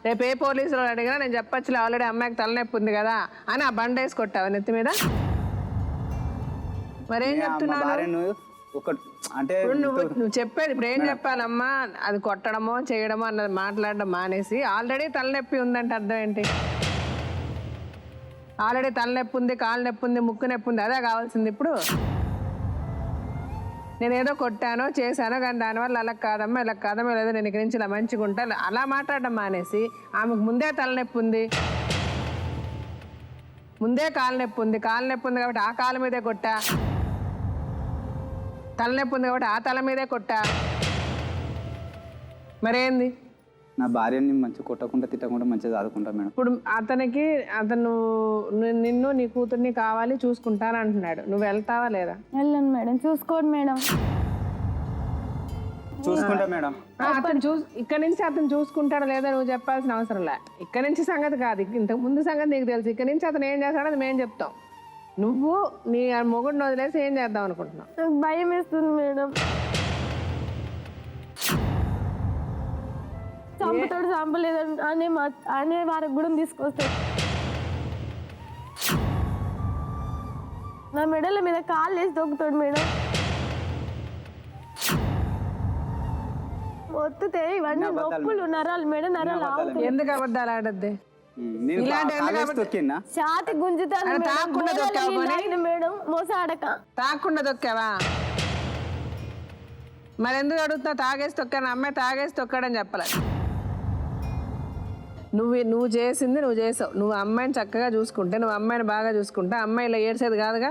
రేపు ఏ పోలీసులు అడిగినా నేను చెప్పచ్చులే ఆల్రెడీ అమ్మాయికి తలనొప్పి ఉంది కదా అని ఆ బండ వేసి కొట్టావు నెత్తి మీద. మరేం చెప్తున్నాను అంటే నువ్వు చెప్పేది ఇప్పుడు ఏం చెప్పాలమ్మా? అది కొట్టడమో చేయడమో అన్నది మాట్లాడడం మానేసి ఆల్రెడీ తలనొప్పి ఉందంటే అర్థం ఏంటి? ఆల్రెడీ తలనొప్పి ఉంది, కాలు నొప్పి ఉంది, ముక్కు నొప్పి ఉంది, అదే కావాల్సింది ఇప్పుడు. నేనేదో కొట్టానో చేశానో కానీ దానివల్ల అలా కాదమ్మా ఇలా కాదమ్మా లేదో నేను ఇక్కడి నుంచి ఇలా మంచిగా ఉంటా అలా మాట్లాడడం మానేసి ఆమెకు ముందే తలనొప్పి ఉంది, ముందే కాలు నొప్పి ఉంది కాబట్టి ఆ కాలు మీదే కొట్టా, తలనొప్పి ఉంది కాబట్టి ఆ తల మీదే కొట్టా, మరేంది? నా భార్యని మంచిగా కొట్టకుండా తిట్టకుండా మంచిగా చదువుకుంటా మేడం. ఇప్పుడు అతను నిన్ను నీ కూతుర్ని కావాలి చూసుకుంటాను అంటున్నాడు, నువ్వు వెళ్తావా లేదా? వెళ్ళను మేడం, చూసుకోండి మేడం. చూసుకుంటా మేడం. ఇక్కడ నుంచి అతను చూసుకుంటాడో లేదా నువ్వు చెప్పాల్సిన అవసరం లే. ఇక్కడ నుంచి సంగతి కాదు, ఇంతకు ముందు సంగతి నీకు తెలుసు. ఇక్కడ నుంచి అతను ఏం చేస్తాడో అది మేము చెప్తాం. నువ్వు నీ మొగుడిని వదిలేసి ఏం చేద్దాం అనుకుంటున్నావు? నాకు భయం వేస్తుంది మేడం. చంపుతాడు చంపలేదు అనే వారికి కూడా తీసుకొస్తాడు. నా మెడల మీద కాళ్ళు వేసి తొక్కుతాడు మేడం. ఒత్తితే ఇవన్నీ నొప్పులు, నరాలు, మెడ నరాలు ఆగుతాయి. ఎందుకు అబద్ధాలు ఆడద్ది? ఛాతి గుంజుతాను మేడం, మోసాడక. తాకుండా తొక్కావా? మరి ఎందుకు అడుగుతున్నావు? తాగేసి తొక్కాను, అమ్మాయి తాగేసి తొక్కాడని చెప్పలేదు. నువ్వు చేసింది నువ్వు చేసావు. నువ్వు అమ్మాయిని చక్కగా చూసుకుంటే, నువ్వు అమ్మాయిని బాగా చూసుకుంటే అమ్మాయి ఇలా ఏడ్చేది కాదుగా,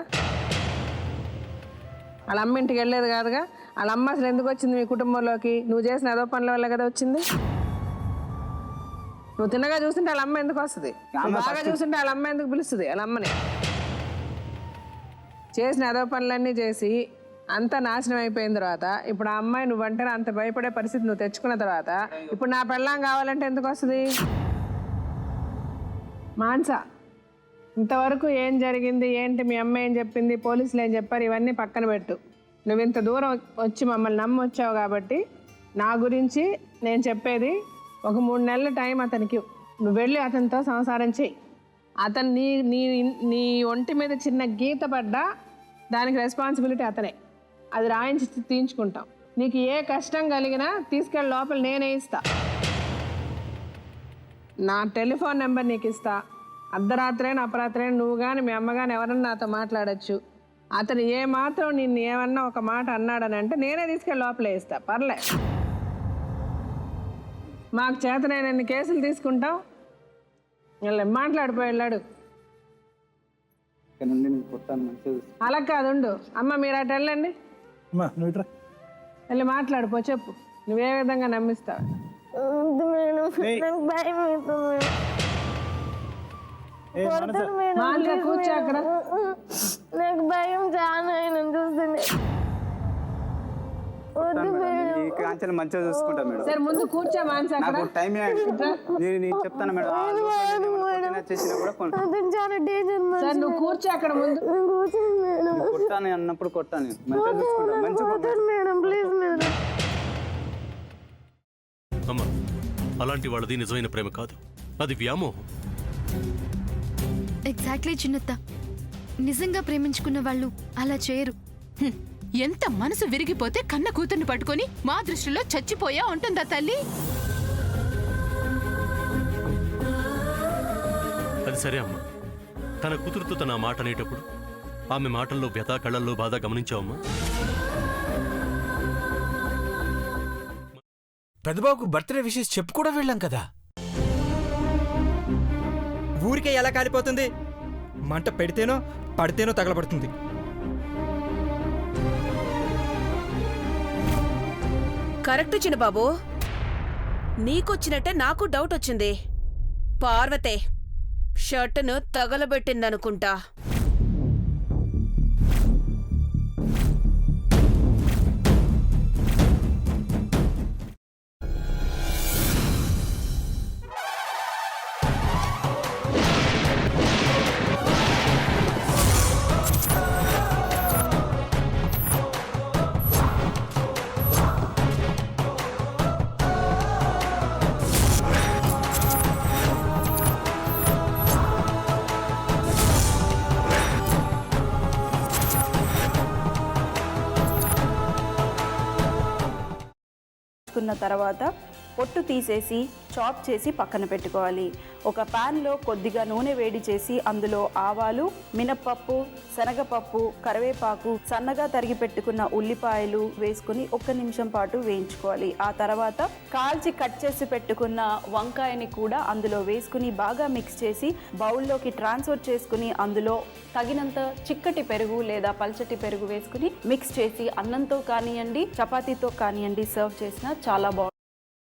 వాళ్ళ అమ్మ ఇంటికి వెళ్ళేది కాదుగా. వాళ్ళ అమ్మ అసలు ఎందుకు వచ్చింది మీ కుటుంబంలోకి? నువ్వు చేసిన అదో పనుల వల్ల కదా వచ్చింది. నువ్వు తిన్నగా చూస్తుంటే వాళ్ళ అమ్మ ఎందుకు వస్తుంది? బాగా చూస్తుంటే వాళ్ళ అమ్మ ఎందుకు పిలుస్తుంది? వాళ్ళ అమ్మని చేసిన అదో పనులన్నీ చేసి అంత నాశనం అయిపోయిన తర్వాత ఇప్పుడు ఆ అమ్మాయి నువ్వంటే అంత భయపడే పరిస్థితి నువ్వు తెచ్చుకున్న తర్వాత ఇప్పుడు నా పెళ్ళాం కావాలంటే ఎందుకు వస్తుంది? మాన్స, ఇంతవరకు ఏం జరిగింది ఏంటి, మీ అమ్మ ఏం చెప్పింది, పోలీసులు ఏం చెప్పారు, ఇవన్నీ పక్కన పెట్టు. నువ్వు ఇంత దూరం వచ్చి మమ్మల్ని నమ్మొచ్చావు కాబట్టి నా గురించి నేను చెప్పేది ఒక 3 నెలల టైం అతనికి. నువ్వు వెళ్ళి అతనితో సంసారం చెయ్యి. అతను నీ నీ నీ ఒంటి మీద చిన్న గీత పడ్డా దానికి రెస్పాన్సిబిలిటీ అతనే. అది రాయించి తీయించుకుంటాం. నీకు ఏ కష్టం కలిగినా తీసుకెళ్ళి లోపల నేనే ఇస్తా. నా టెలిఫోన్ నెంబర్ నీకు ఇస్తా. అర్ధరాత్రైనా అపరాత్రైనా నువ్వు కానీ మీ అమ్మ కానీ ఎవరన్నా నాతో మాట్లాడచ్చు. అతను ఏమాత్రం నిన్ను ఏమన్నా ఒక మాట అన్నాడని అంటే నేనే తీసుకెళ్ళి లోపలే ఇస్తా, పర్లే. మాకు చేతనైనన్ని కేసులు తీసుకుంటాం. మాట్లాడిపోయి వెళ్ళాడు. అలా కాదు, ఉండు అమ్మ, మీరు అటు వెళ్ళండి, వెళ్ళి మాట్లాడిపో, చెప్పు నువ్వే విధంగా నమ్మిస్తావు. కూర్చో అక్కడ. నాకు భయం చాలా చూస్తుంది. మంచిగా చూసుకుంటా మేడం. సరే ముందు కూర్చో మాన్స. చెప్తాను మేడం. సార్ నువ్వు కూర్చో అక్కడ ముందు. కొట్టాను అన్నప్పుడు కొట్టాను. అమ్మా, అలాంటి వాళ్ళది నిజమైన ప్రేమ కాదు, అది వ్యామోహం. ఎగ్జాక్ట్లీ చిన్నత్త, నిజంగా ప్రేమించుకున్న వాళ్ళు అలా చేయరు. ఎంత మనసు విరిగిపోతే కన్న కూతుర్ని పట్టుకొని మా దృష్టిలో చచ్చిపోయా ఉంటుందా తల్లి? అది సరే అమ్మా, తన కూతురుతో తన మాట అనేటప్పుడు ఆమె మాటల్లో వ్యథ, కళ్ళల్లో బాధ గమనించావమ్మా? పెద్దబాబుకు బర్త్డే విషెస్ చెప్పు కూడా వెళ్ళాం కదా. ఊరికే ఎలా కాలిపోతుంది? మంట పెడితేనో పడితేనో తగలబడుతుంది. కరెక్ట్ చిన్నబాబు, నీకొచ్చినట్టే నాకు డౌట్ వచ్చింది. పార్వతే షర్టును తగలబెట్టిందనుకుంటా. తీసుకున్న తర్వాత పొట్టు తీసేసి చాప్ చేసి పక్కన పెట్టుకోవాలి. ఒక ప్యాన్లో కొద్దిగా నూనె వేడి చేసి అందులో ఆవాలు, మినప్పప్పు, శనగపప్పు, కరివేపాకు, సన్నగా తరిగి పెట్టుకున్న ఉల్లిపాయలు వేసుకుని 1 నిమిషం పాటు వేయించుకోవాలి. ఆ తర్వాత కాల్చి కట్ చేసి పెట్టుకున్న వంకాయని కూడా అందులో వేసుకుని బాగా మిక్స్ చేసి బౌల్లోకి ట్రాన్స్ఫర్ చేసుకుని అందులో తగినంత చిక్కటి పెరుగు లేదా పల్చటి పెరుగు వేసుకుని మిక్స్ చేసి అన్నంతో కానివ్వండి, చపాతీతో కానివ్వండి సర్వ్ చేసినా చాలా బాగుంటుంది.